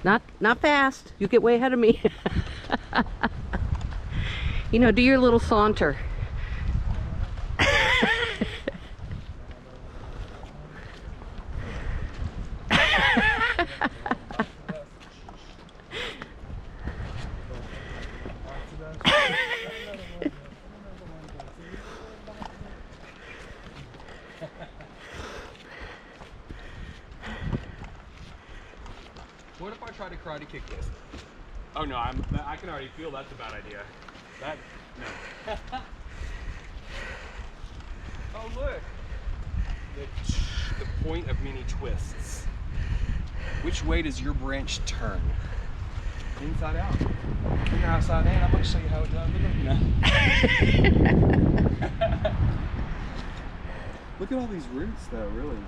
Not fast. You get way ahead of me. You know, do your little saunter. What if I try to karate kick this? Oh no, I can already feel that's a bad idea. No. Oh look, the point of many twists. Which way does your branch turn? Inside out. You're outside in. I'm gonna show you how it does. Look at all these roots though, really.